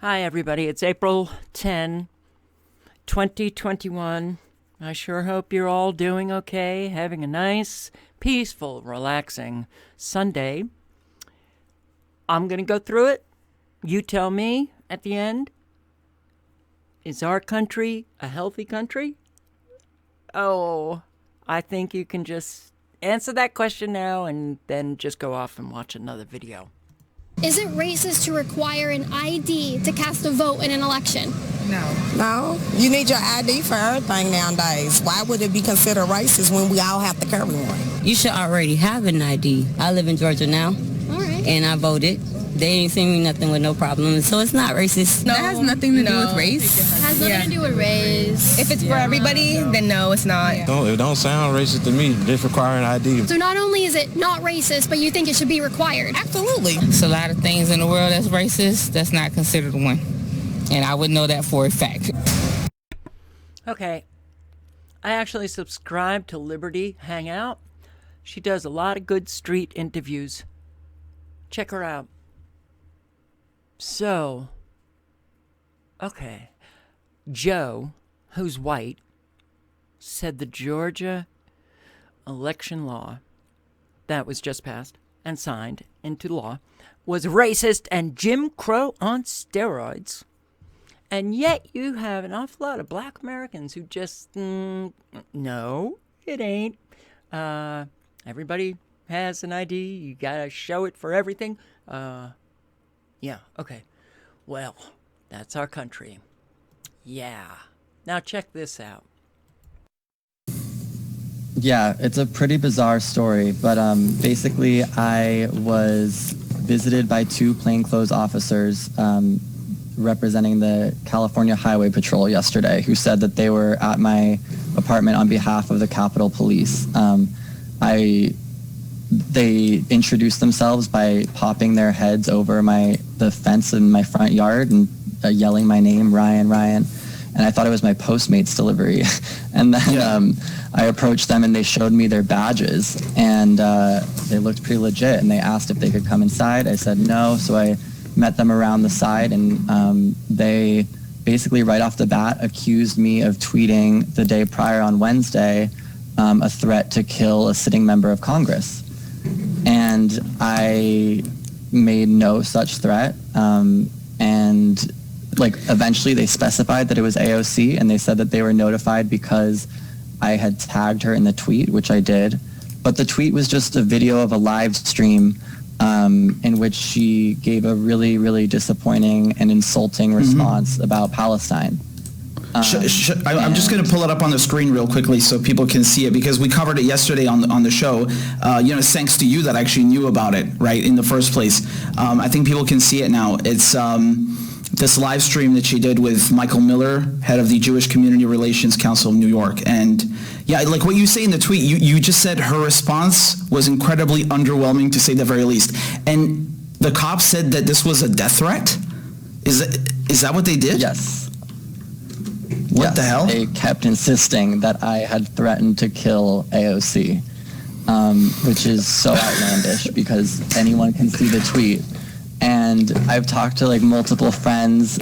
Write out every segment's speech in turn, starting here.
Hi, everybody. It's April 10, 2021. I sure hope you're all doing okay, having a nice, peaceful, relaxing Sunday. I'm going to go through it. You tell me at the end. Is our country a healthy country? Oh, I think you can just answer that question now and then just go off and watch another video. Is it racist to require an ID to cast a vote in an election? No. You need your ID for everything nowadays. Why would it be considered racist when we all have to carry one? You should already have an ID. I live in Georgia now. All right. And I voted. They ain't seen me nothing with no problem. So it's not racist. No, that has nothing to do with race. Has nothing to do with race. If it's for everybody, then no, it's not. It don't sound racist to me. Just requiring ID. So not only is it not racist, but you think it should be required? Absolutely. It's a lot of things in the world that's racist. That's not considered one. And I would know that for a fact. Okay. I actually subscribe to Liberty Hangout. She does a lot of good street interviews. Check her out. So, okay. Joe, who's white, said the Georgia election law that was just passed and signed into law was racist and Jim Crow on steroids. And yet you have an awful lot of black Americans who just, no, it ain't. Everybody has an ID. You gotta show it for everything. Yeah, okay. Well, that's our country. Yeah. Now check this out. Yeah, it's a pretty bizarre story, but basically I was visited by two plainclothes officers representing the California Highway Patrol yesterday who said that they were at my apartment on behalf of the Capitol Police. They introduced themselves by popping their heads over the fence in my front yard and yelling my name, Ryan. And I thought it was my Postmates delivery. And then I approached them and they showed me their badges. And they looked pretty legit. And they asked if they could come inside. I said no. So I met them around the side. And they basically right off the bat accused me of tweeting the day prior on Wednesday a threat to kill a sitting member of Congress. And I made no such threat. And eventually they specified that it was AOC, and they said that they were notified because I had tagged her in the tweet, which I did. But the tweet was just a video of a live stream in which she gave a really, really disappointing and insulting response about Palestine. I'm just going to pull it up on the screen real quickly so people can see it, because we covered it yesterday on the show. Thanks to you that actually knew about it, right, in the first place. I think people can see it now. It's this live stream that she did with Michael Miller, head of the Jewish Community Relations Council of New York. And yeah, like what you say in the tweet, you just said her response was incredibly underwhelming, to say the very least. And the cops said that this was a death threat? Is that what they did? Yes. What the hell? They kept insisting that I had threatened to kill AOC, which is so outlandish because anyone can see the tweet. And I've talked to multiple friends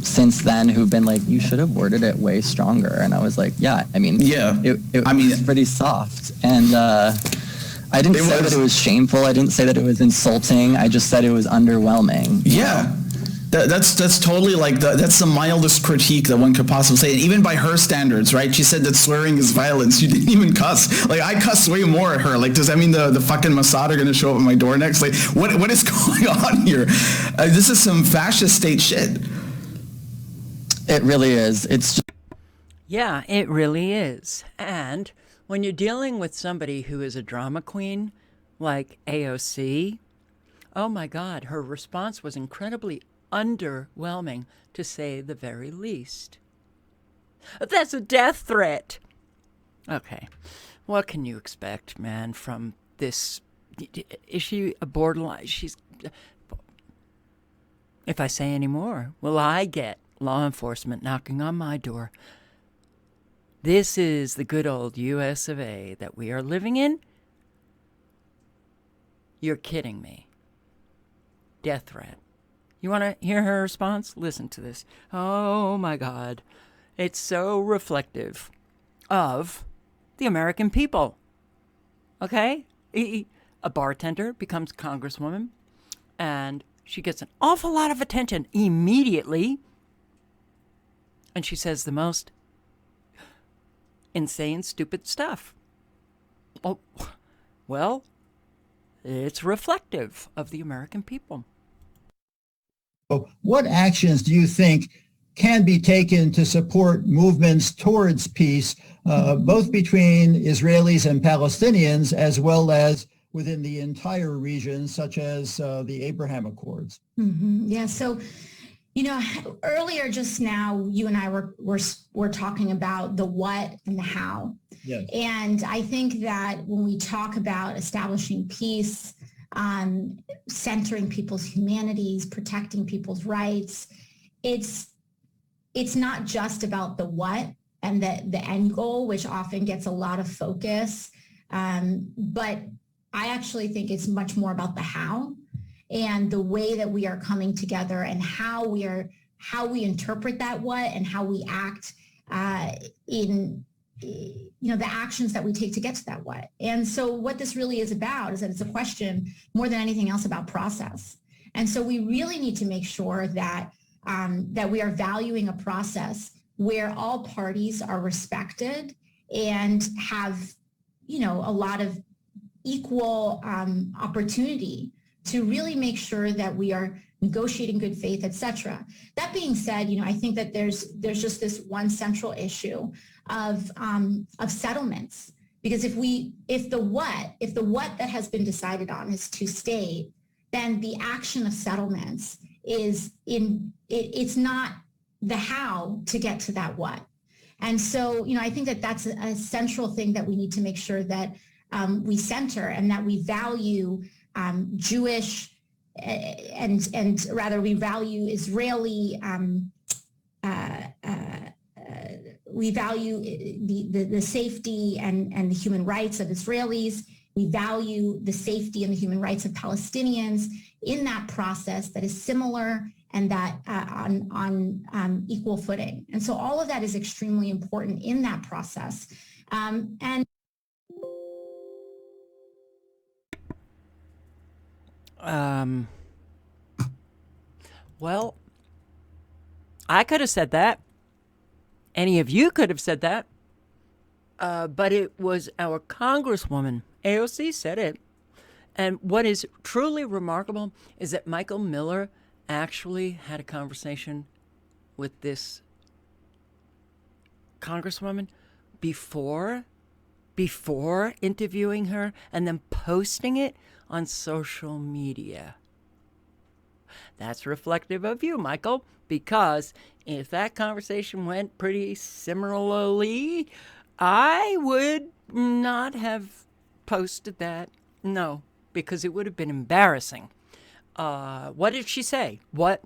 since then who've been like, you should have worded it way stronger. And I was like, it was pretty soft. And I didn't say that it was shameful. I didn't say that it was insulting. I just said it was underwhelming. Yeah. That's totally that's the mildest critique that one could possibly say, and even by her standards, right? She said that swearing is violence. You didn't even cuss. I cuss way more at her. Does that mean the fucking Mossad are gonna show up at my door next? What is going on here? This is some fascist state shit. It really is. Yeah, it really is. And when you're dealing with somebody who is a drama queen like AOC, oh my God, her response was incredibly underwhelming, to say the very least. That's a death threat. Okay, what can you expect, man, from this? Is she a borderline? If I say any more, will I get law enforcement knocking on my door? This is the good old US of A that we are living in. You're kidding me. Death threat. You want to hear her response? Listen to this. Oh my God. It's so reflective of the American people. Okay? A bartender becomes congresswoman, and she gets an awful lot of attention immediately. And she says the most insane, stupid stuff. Oh, well, it's reflective of the American people. What actions do you think can be taken to support movements towards peace, both between Israelis and Palestinians, as well as within the entire region, such as the Abraham Accords? Yeah, so, earlier just now, you and I were talking about the what and the how. Yes. And I think that when we talk about establishing peace, centering people's humanities, protecting people's rights, it's not just about the what and the end goal, which often gets a lot of focus. But I actually think it's much more about the how and the way that we are coming together and how we interpret that what and how we act in the actions that we take to get to that what. And so what this really is about is that it's a question more than anything else about process. And so we really need to make sure that we are valuing a process where all parties are respected and have, a lot of equal opportunity to really make sure that we are negotiating good faith, et cetera. That being said, I think that there's just this one central issue of settlements, because if the what that has been decided on is to state, then the action of settlements it's not the how to get to that what. And so, I think that that's a central thing that we need to make sure that we center and that we value Jewish and rather we value Israeli, we value the safety and the human rights of Israelis. We value the safety and the human rights of Palestinians in that process that is similar and that on equal footing. And so all of that is extremely important in that process. Well, I could have said that. Any of you could have said that. But it was our Congresswoman, AOC, said it. And what is truly remarkable is that Michael Miller actually had a conversation with this Congresswoman before interviewing her and then posting it on social media. That's reflective of you, Michael, because if that conversation went pretty similarly, I would not have posted that. No, because it would have been embarrassing. What did she say? What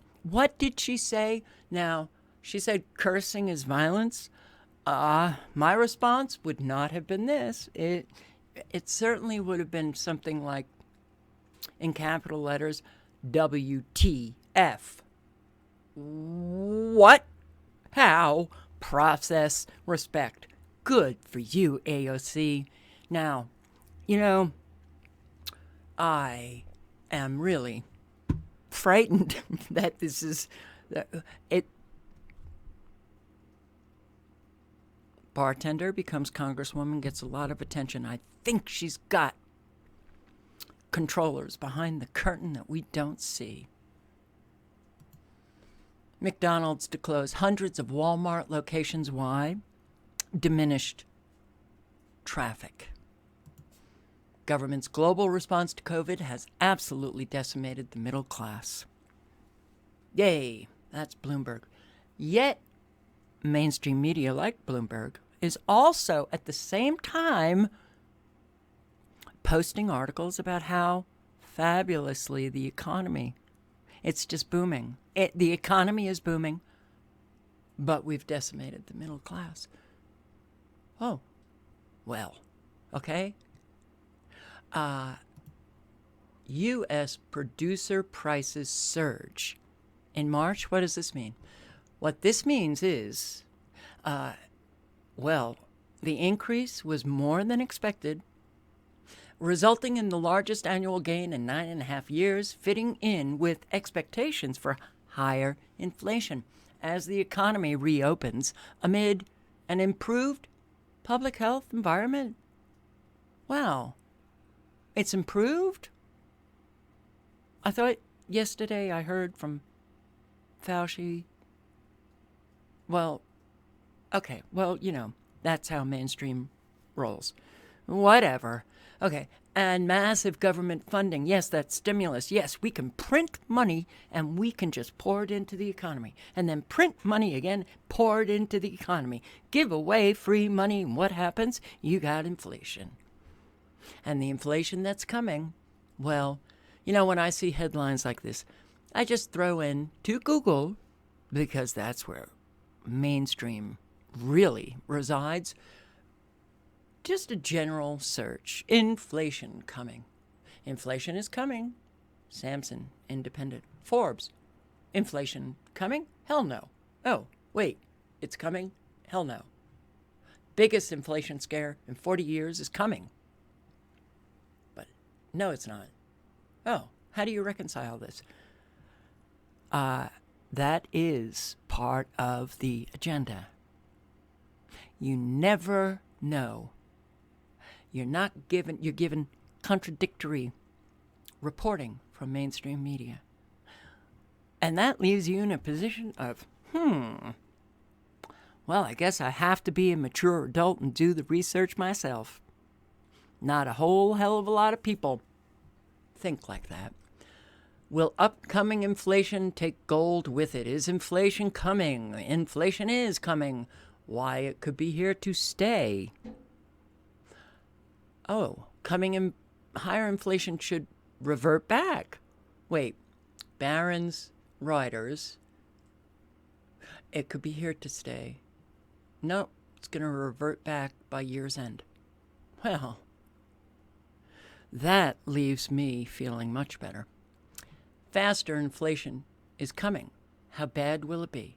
did she say? Now, she said cursing is violence. My response would not have been this. It certainly would have been something like, in capital letters, WTF. What? How? Process. Respect. Good for you, AOC. Now, I am really frightened that this is it. Bartender becomes congresswoman, gets a lot of attention. I think she's got controllers behind the curtain that we don't see. McDonald's to close hundreds of Walmart locations. Why? Diminished traffic. Government's global response to COVID has absolutely decimated the middle class. Yay, that's Bloomberg. Yet, mainstream media like Bloomberg is also at the same time posting articles about how fabulously the economy, it's just booming. The economy is booming, but we've decimated the middle class. Oh, well, okay. U.S. producer prices surge in March. What does this mean? What this means is, well, the increase was more than expected, resulting in the largest annual gain in 9.5 years, fitting in with expectations for higher inflation as the economy reopens amid an improved public health environment. Wow. It's improved? I thought yesterday I heard from Fauci. Well, okay. Well, that's how mainstream rolls. Whatever. Okay. And massive government funding. Yes, that's stimulus. Yes, we can print money and we can just pour it into the economy. And then print money again, pour it into the economy. Give away free money. And what happens? You got inflation. And the inflation that's coming, well, when I see headlines like this, I just throw in to Google, because that's where mainstream really resides, just a general search. Inflation coming. Inflation is coming. Samson, Independent. Forbes. Inflation coming? Hell no. Oh, wait. It's coming? Hell no. Biggest inflation scare in 40 years is coming. But no, it's not. Oh, how do you reconcile this? That is part of the agenda. You never know. You're given contradictory reporting from mainstream media. And that leaves you in a position of, well, I guess I have to be a mature adult and do the research myself. Not a whole hell of a lot of people think like that. Will upcoming inflation take gold with it? Is inflation coming? Inflation is coming. Why it could be here to stay. Oh, coming in higher inflation should revert back. Wait, Barron's Reuters. It could be here to stay. No, it's going to revert back by year's end. Well, that leaves me feeling much better. Faster inflation is coming. How bad will it be?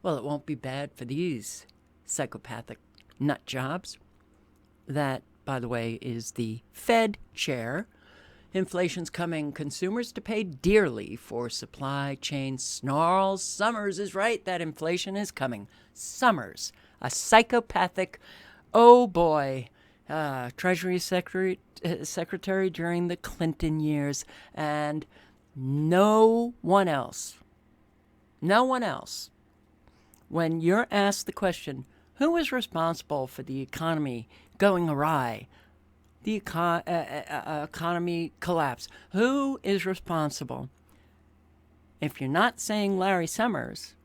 Well, it won't be bad for these psychopathic nut jobs. That, by the way, is the Fed chair. Inflation's coming. Consumers to pay dearly for supply chain snarls. Summers is right. That inflation is coming. Summers, a psychopathic, oh boy, Treasury Secretary during the Clinton years, and no one else. When you're asked the question, who is responsible for the economy going awry, the economy collapse, who is responsible? If you're not saying Larry Summers,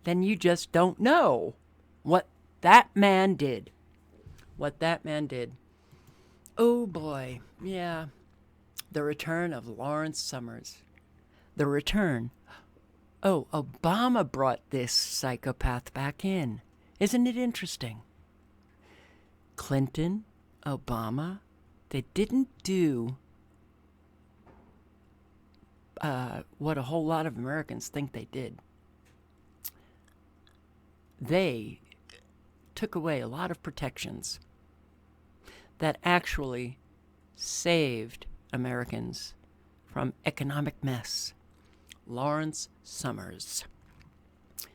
then you just don't know what that man did. Oh boy, yeah. The return of Lawrence Summers. The return. Oh, Obama brought this psychopath back in. Isn't it interesting? Clinton, Obama, they didn't do what a whole lot of Americans think they did. They took away a lot of protections that actually saved Americans from economic mess. Lawrence Summers.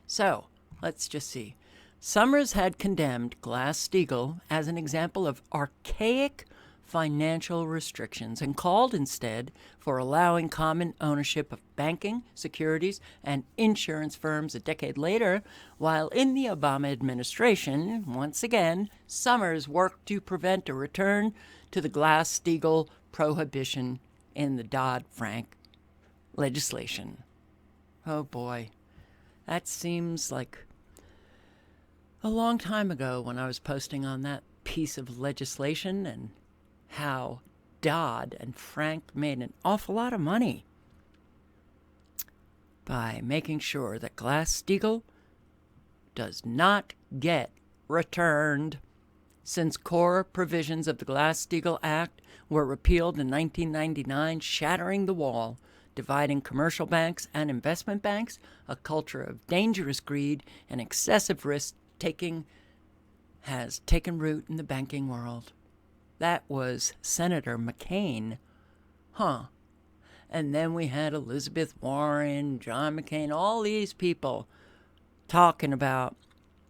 So, let's just see. Summers had condemned Glass-Steagall as an example of archaic financial restrictions and called instead for allowing common ownership of banking, securities, and insurance firms a decade later, while in the Obama administration, once again, Summers worked to prevent a return to the Glass-Steagall prohibition in the Dodd-Frank legislation. Oh boy, that seems like a long time ago when I was posting on that piece of legislation and how Dodd and Frank made an awful lot of money by making sure that Glass-Steagall does not get returned, since core provisions of the Glass-Steagall Act were repealed in 1999, shattering the wall dividing commercial banks and investment banks. A culture of dangerous greed and excessive risk-taking has taken root in the banking world. That was Senator McCain. And then we had Elizabeth Warren, John McCain, all these people talking about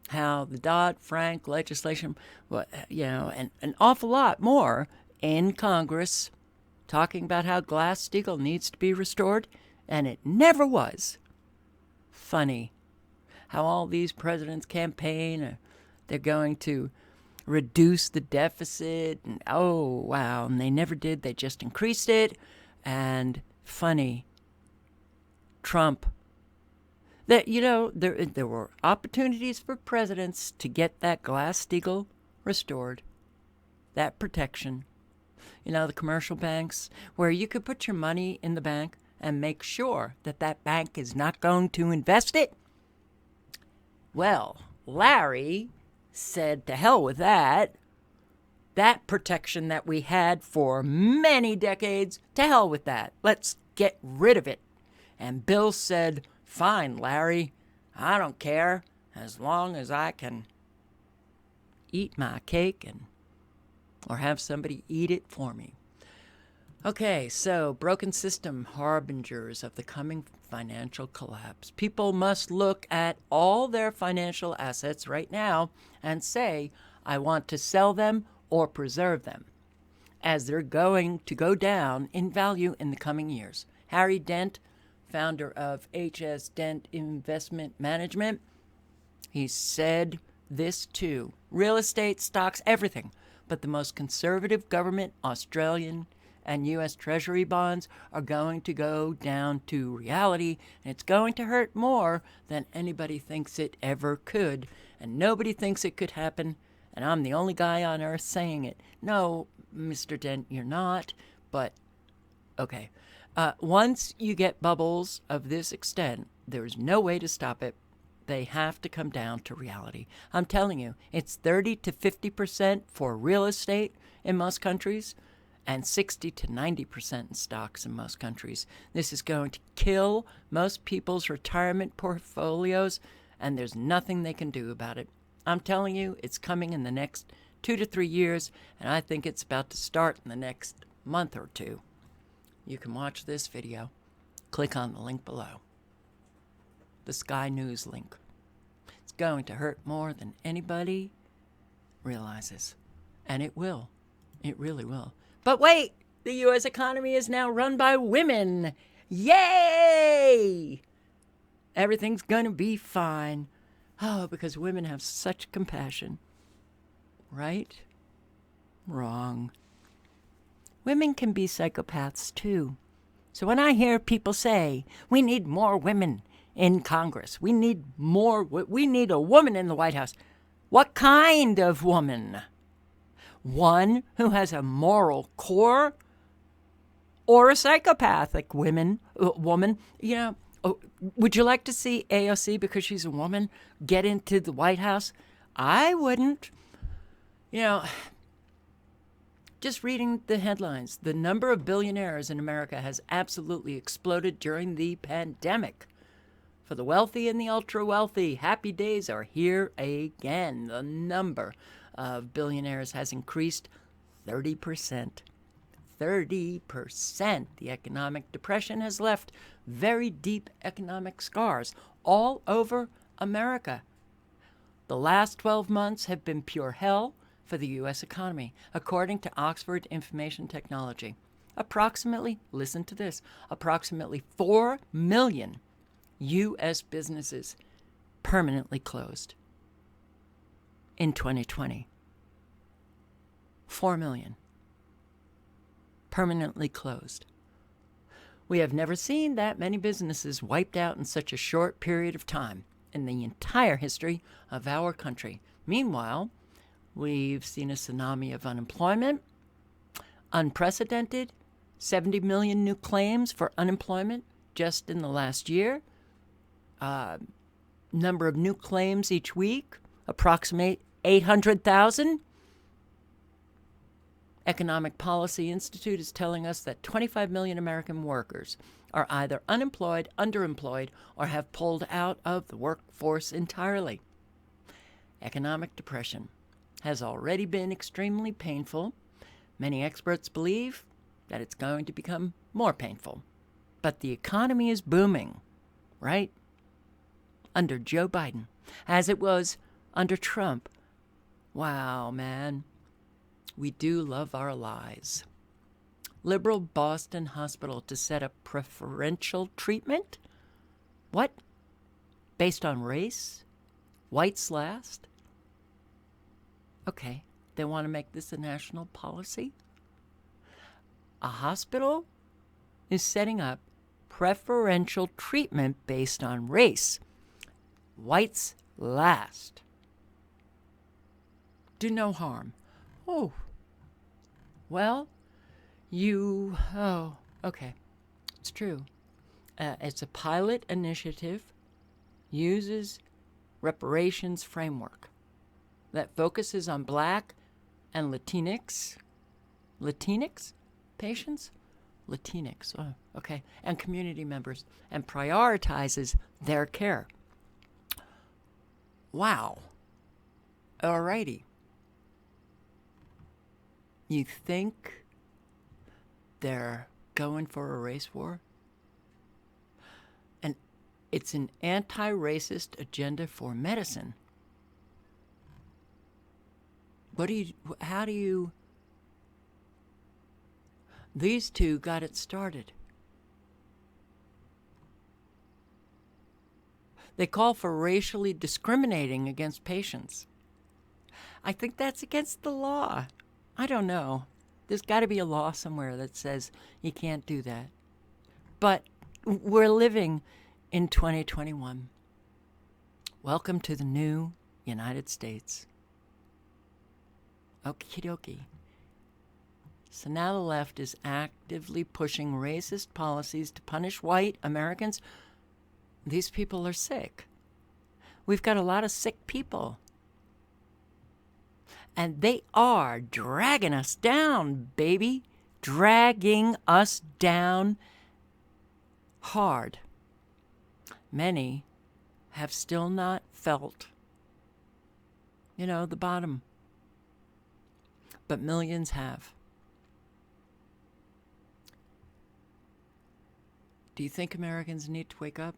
how the Dodd-Frank legislation, and an awful lot more in Congress, talking about how Glass-Steagall needs to be restored, and it never was. Funny how all these presidents campaign, they're going to reduce the deficit, and oh, wow, and they never did. They just increased it. And funny, Trump, that, there were opportunities for presidents to get that Glass-Steagall restored, that protection. The commercial banks, where you could put your money in the bank and make sure that that bank is not going to invest it. Well, Larry said to hell with that. That protection that we had for many decades, to hell with that. Let's get rid of it. And Bill said, fine, Larry, I don't care, as long as I can eat my cake or have somebody eat it for me. Okay, so broken system, harbingers of the coming financial collapse. People must look at all their financial assets right now and say, I want to sell them or preserve them, as they're going to go down in value in the coming years. Harry Dent, founder of H.S. Dent Investment Management, he said this too. Real estate, stocks, everything. But the most conservative government, Australian and U.S. Treasury bonds, are going to go down to reality, and it's going to hurt more than anybody thinks it ever could. And nobody thinks it could happen, and I'm the only guy on earth saying it. No, Mr. Dent, you're not, but okay. Once you get bubbles of this extent, there's no way to stop it. They have to come down to reality. I'm telling you, it's 30 to 50% for real estate in most countries and 60 to 90% in stocks in most countries. This is going to kill most people's retirement portfolios, and there's nothing they can do about it. I'm telling you, it's coming in the next 2 to 3 years, and I think it's about to start in the next month or two. You can watch this video. Click on the link below. The Sky News link. It's going to hurt more than anybody realizes. And it will. It really will. But wait! The U.S. economy is now run by women. Yay! Everything's going to be fine. Oh, because women have such compassion. Right? Wrong. Women can be psychopaths too. So when I hear people say, we need more women in Congress, we need a woman in the White House, what kind of woman? One who has a moral core or a psychopathic woman? Would you like to see AOC, because she's a woman, get into the White House? I wouldn't. Just reading the headlines, the number of billionaires in America has absolutely exploded during the pandemic. For the wealthy and the ultra-wealthy, happy days are here again. The number of billionaires has increased 30%. 30%. The economic depression has left very deep economic scars all over America. The last 12 months have been pure hell for the U.S. economy, according to Oxford Information Technology. Approximately 4 million U.S. businesses permanently closed in 2020. 4 million permanently closed. We have never seen that many businesses wiped out in such a short period of time in the entire history of our country. Meanwhile, we've seen a tsunami of unemployment, unprecedented, 70 million new claims for unemployment just in the last year. Number of new claims each week approximate 800,000. Economic Policy Institute is telling us that 25 million American workers are either unemployed, underemployed, or have pulled out of the workforce entirely. Economic depression has already been extremely painful. Many experts believe that it's going to become more painful. But the economy is booming, right? Under Joe Biden, as it was under Trump. Wow, man. We do love our lies. Liberal Boston hospital to set up preferential treatment? What? Based on race? Whites last? Okay, they want to make this a national policy? A hospital is setting up preferential treatment based on race. Whites last. Do no harm. Oh. Well, okay. It's true. It's a pilot initiative, uses reparations framework that focuses on Black and Latinx patients? Latinx, oh, okay, and community members, and prioritizes their care. Wow. Alrighty. You think they're going for a race war? And it's an anti-racist agenda for medicine. These two got it started. They call for racially discriminating against patients. I think that's against the law. I don't know. There's got to be a law somewhere that says you can't do that. But we're living in 2021. Welcome to the new United States. Okie dokie. So now the left is actively pushing racist policies to punish white Americans. These people are sick. We've got a lot of sick people. And they are dragging us down, baby. Dragging us down hard. Many have still not felt, the bottom. But millions have. Do you think Americans need to wake up?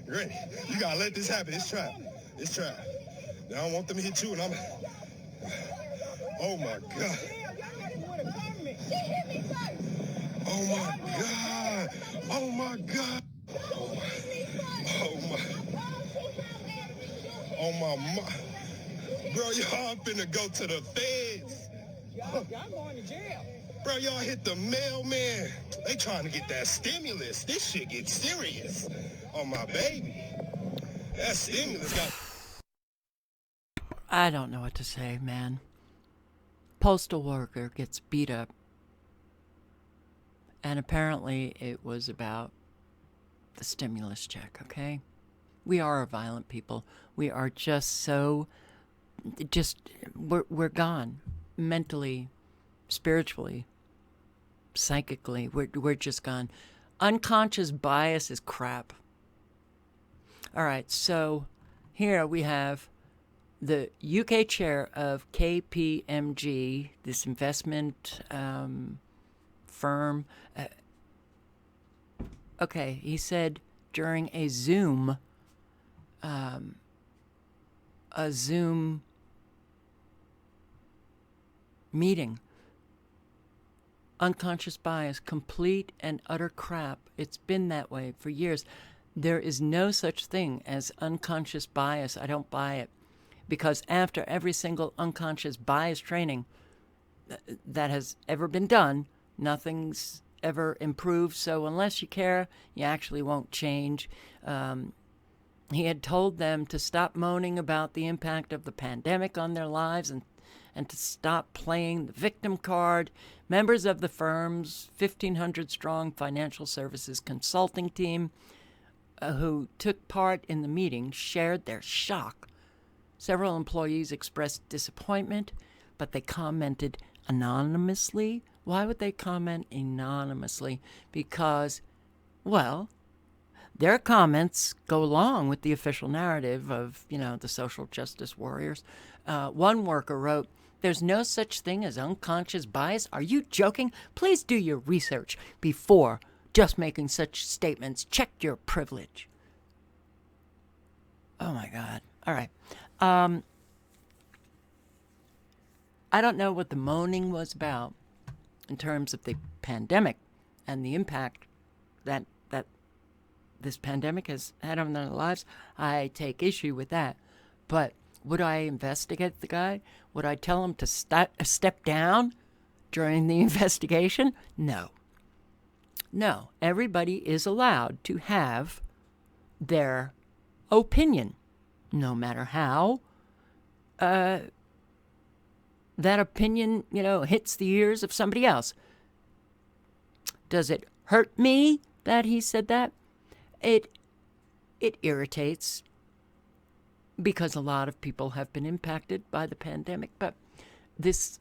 Great. You gotta let this happen. It's trap. It's trap. I don't want them to hit you, and I'm. Oh my God. Oh my God. Oh my God. Oh my. Bro, y'all finna go to the feds. Y'all going to jail. Bro, y'all hit the mailman. They trying to get that stimulus. This shit gets serious. Oh my baby. That stimulus got... I don't know what to say, man. Postal worker gets beat up. And apparently it was about the stimulus check, okay? We are a violent people. We are we're gone. Mentally, spiritually, psychically, we're just gone. Unconscious bias is crap. All right, so here we have the UK chair of KPMG, this investment firm. Okay, he said during a Zoom meeting, unconscious bias, complete and utter crap. It's been that way for years. There is no such thing as unconscious bias. I don't buy it. Because after every single unconscious bias training that has ever been done, nothing's ever improved. So unless you care, you actually won't change. He had told them to stop moaning about the impact of the pandemic on their lives and to stop playing the victim card. Members of the firm's 1,500-strong financial services consulting team who took part in the meeting shared their shock. Several employees expressed disappointment, but they commented anonymously. Why would they comment anonymously? Because, well, their comments go along with the official narrative of, the social justice warriors. One worker wrote, "There's no such thing as unconscious bias. Are you joking? Please do your research before just making such statements. Check your privilege." Oh, my God. All right. I don't know what the moaning was about in terms of the pandemic and the impact that this pandemic has had on their lives. I take issue with that. But would I investigate the guy? Would I tell him to step down during the investigation? No. No. Everybody is allowed to have their opinion, no matter how that opinion, hits the ears of somebody else. Does it hurt me that he said that? It irritates, because a lot of people have been impacted by the pandemic. But this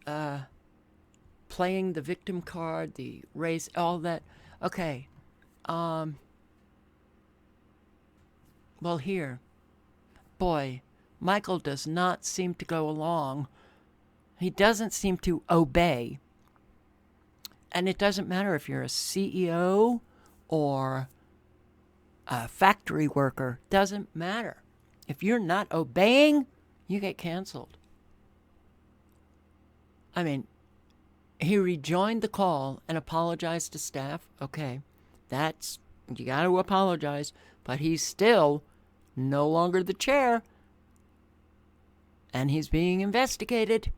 playing the victim card, the race, all that. Okay. Well, here, boy, Michael does not seem to go along. He doesn't seem to obey. And it doesn't matter if you're a CEO or a factory worker. Doesn't matter. If you're not obeying, you get canceled. I mean, he rejoined the call and apologized to staff. Okay, you got to apologize. But he's still no longer the chair. And he's being investigated.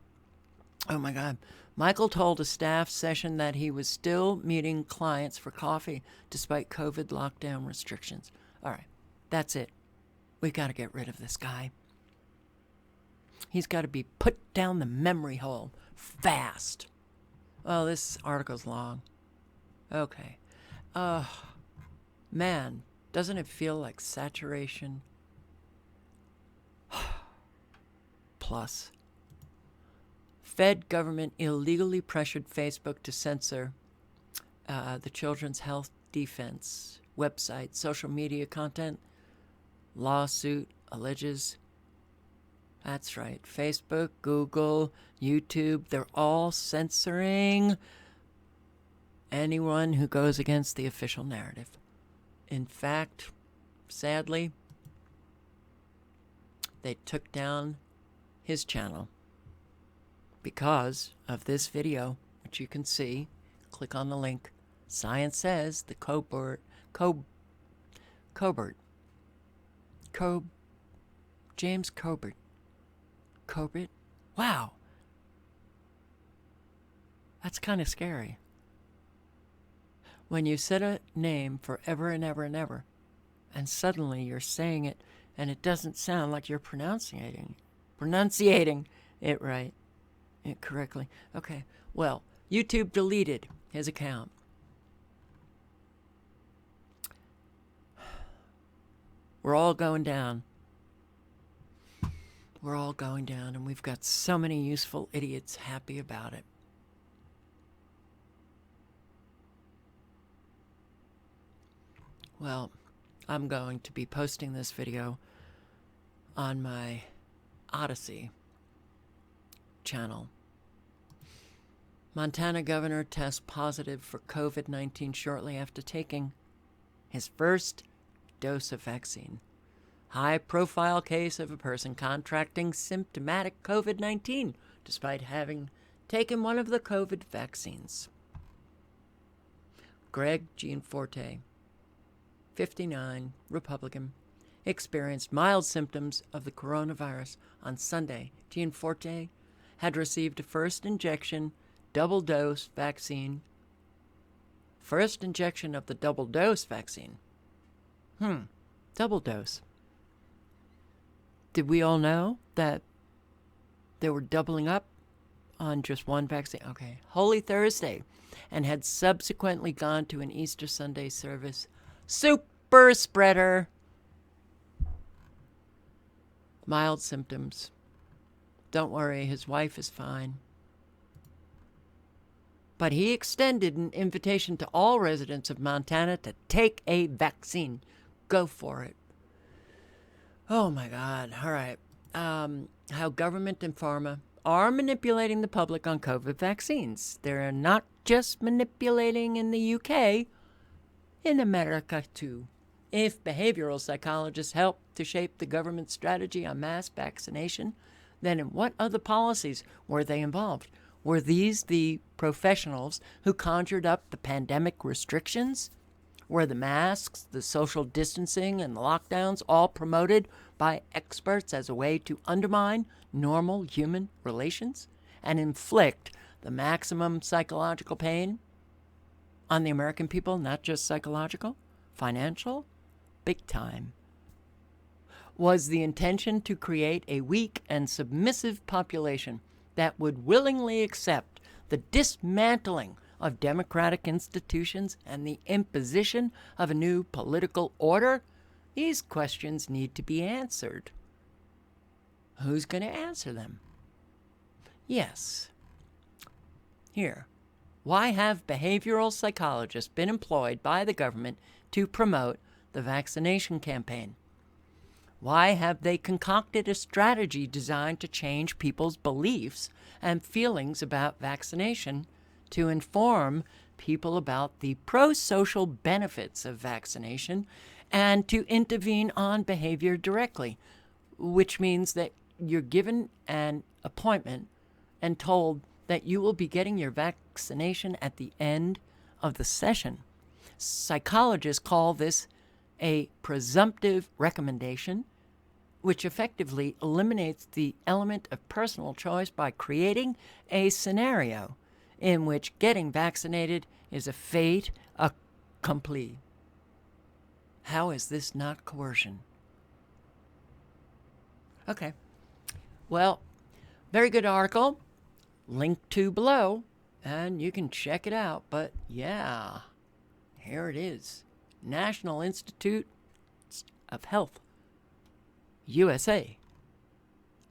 Oh, my God. Michael told a staff session that he was still meeting clients for coffee despite COVID lockdown restrictions. All right, that's it. We got to get rid of this guy. He's got to be put down the memory hole fast. Oh, this article's long. Okay. Man, doesn't it feel like saturation? Plus. Fed government illegally pressured Facebook to censor the Children's Health Defense website, social media content. Lawsuit alleges. That's right. Facebook, Google, YouTube, they're all censoring anyone who goes against the official narrative. In fact, sadly, they took down his channel because of this video, which you can see. Click on the link. Science says the James Corbett. Wow. That's kind of scary. When you set a name forever and ever and ever, and suddenly you're saying it, and it doesn't sound like you're pronunciating it right. Correctly. Okay. Well, YouTube deleted his account. We're all going down. We're all going down, and we've got so many useful idiots happy about it. Well, I'm going to be posting this video on my Odyssey channel. Montana governor tests positive for COVID-19 shortly after taking his first dose of vaccine. High-profile case of a person contracting symptomatic COVID-19 despite having taken one of the COVID vaccines. Greg Gianforte, 59, Republican, experienced mild symptoms of the coronavirus on Sunday. Gianforte had received a first injection double-dose vaccine. First injection of the double-dose vaccine. Double dose. Did we all know that they were doubling up on just one vaccine. Okay. Holy Thursday, and had subsequently gone to an Easter Sunday service. Super spreader. Mild symptoms. Don't worry, his wife is fine. But he extended an invitation to all residents of Montana to take a vaccine. Go for it. Oh my God. All right. How government and pharma are manipulating the public on COVID vaccines. They're not just manipulating in the UK, in America too. If behavioral psychologists help to shape the government strategy on mass vaccination, then in what other policies were they involved? Were these the professionals who conjured up the pandemic restrictions? Were the masks, the social distancing, and the lockdowns all promoted by experts as a way to undermine normal human relations and inflict the maximum psychological pain on the American people? Not just psychological, financial, big time. Was the intention to create a weak and submissive population that would willingly accept the dismantling of democratic institutions and the imposition of a new political order? These questions need to be answered. Who's going to answer them? Yes. Here. Why have behavioral psychologists been employed by the government to promote the vaccination campaign? Why have they concocted a strategy designed to change people's beliefs and feelings about vaccination to inform people about the pro-social benefits of vaccination and to intervene on behavior directly, which means that you're given an appointment and told that you will be getting your vaccination at the end of the session. Psychologists call this a presumptive recommendation, which effectively eliminates the element of personal choice by creating a scenario in which getting vaccinated is a fait accompli. How is this not coercion? Okay. Well, very good article. Link to below, and you can check it out. But yeah, here it is. National Institute of Health, USA.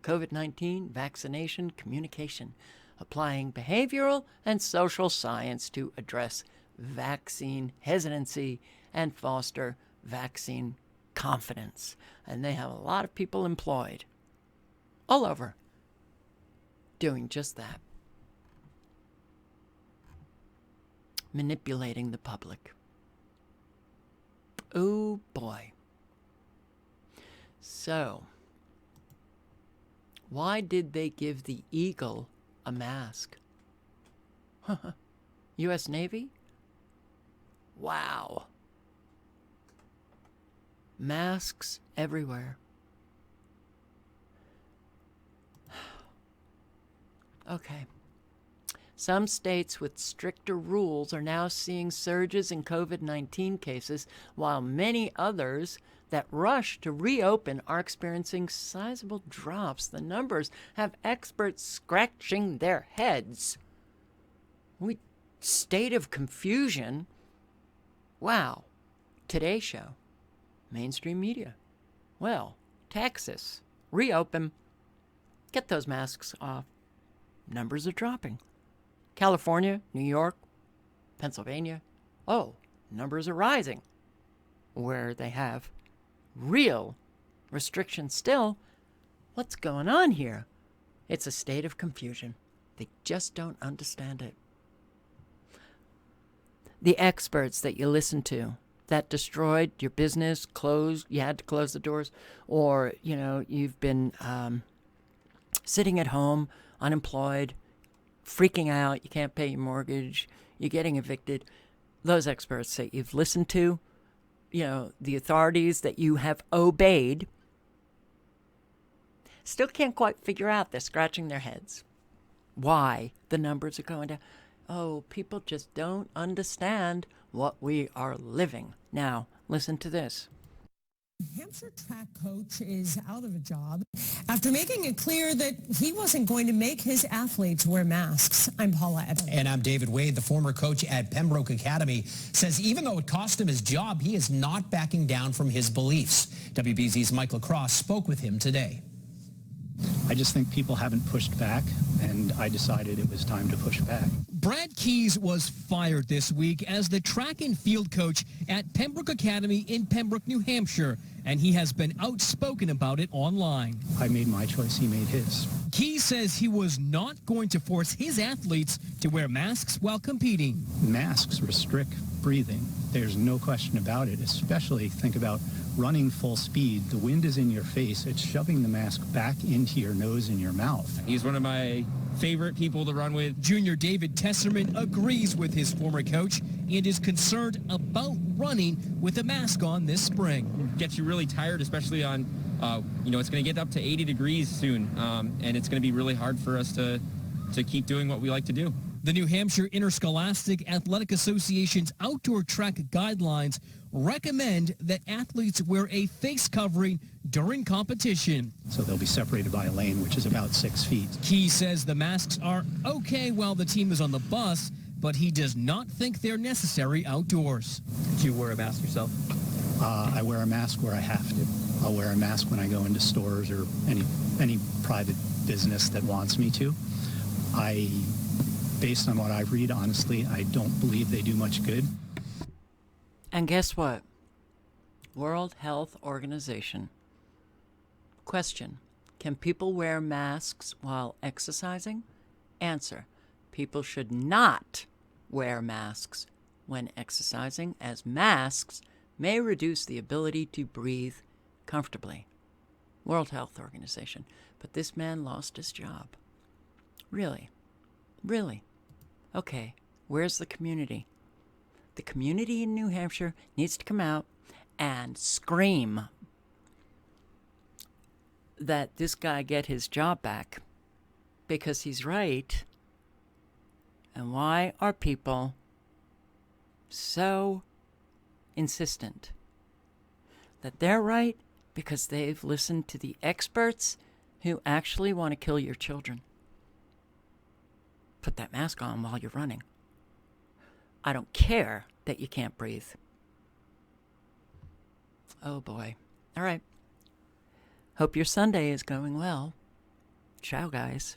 COVID-19 vaccination communication, applying behavioral and social science to address vaccine hesitancy and foster vaccine confidence. And they have a lot of people employed all over doing just that. Manipulating the public. Oh boy. So, why did they give the eagle a mask? U.S. Navy? Wow. Masks everywhere. Okay. Some states with stricter rules are now seeing surges in COVID-19 cases, while many others that rush to reopen are experiencing sizable drops. The numbers have experts scratching their heads. State of confusion. Wow. Today Show. Mainstream media. Well, Texas. Reopen. Get those masks off. Numbers are dropping. California, New York, Pennsylvania. Oh, numbers are rising. Where they have real restrictions still. What's going on here? It's a state of confusion. They just don't understand it. The experts that you listen to that destroyed your business, you had to close the doors, or, you've been sitting at home, unemployed, freaking out, you can't pay your mortgage, you're getting evicted. Those experts that you've listened to, the authorities that you have obeyed, still can't quite figure out. They're scratching their heads. Why the numbers are going down. Oh, people just don't understand what we are living. Now, listen to this. Hampshire track coach is out of a job after making it clear that he wasn't going to make his athletes wear masks. I'm Paula Evans. And I'm David Wade. The former coach at Pembroke Academy says even though it cost him his job, he is not backing down from his beliefs. WBZ's Michael Cross spoke with him today. I just think people haven't pushed back, and I decided it was time to push back. Brad Keyes was fired this week as the track and field coach at Pembroke Academy in Pembroke, New Hampshire, and he has been outspoken about it online. I made my choice, he made his. Keyes says he was not going to force his athletes to wear masks while competing. Masks restrict breathing. There's no question about it, especially think about running full speed. The wind is in your face. It's shoving the mask back into your nose and your mouth. He's one of my favorite people to run with. Junior David Tesserman agrees with his former coach and is concerned about running with a mask on this spring. Gets you really tired, especially on, it's going to get up to 80 degrees soon, and it's going to be really hard for us to keep doing what we like to do. The New Hampshire Interscholastic Athletic Association's outdoor track guidelines recommend that athletes wear a face covering during competition. So they'll be separated by a lane, which is about 6 feet. Key says the masks are okay while the team is on the bus, but he does not think they're necessary outdoors. Do you wear a mask yourself? I wear a mask where I have to. I'll wear a mask when I go into stores or any private business that wants me to. Based on what I read, honestly, I don't believe they do much good. And guess what? World Health Organization. Question: can people wear masks while exercising? Answer: people should not wear masks when exercising, as masks may reduce the ability to breathe comfortably. World Health Organization. But this man lost his job. Really? Really? Okay, where's the community? The community in New Hampshire needs to come out and scream that this guy get his job back because he's right. And why are people so insistent that they're right? Because they've listened to the experts who actually want to kill your children. Put that mask on while you're running. I don't care that you can't breathe. Oh boy. All right. Hope your Sunday is going well. Ciao, guys.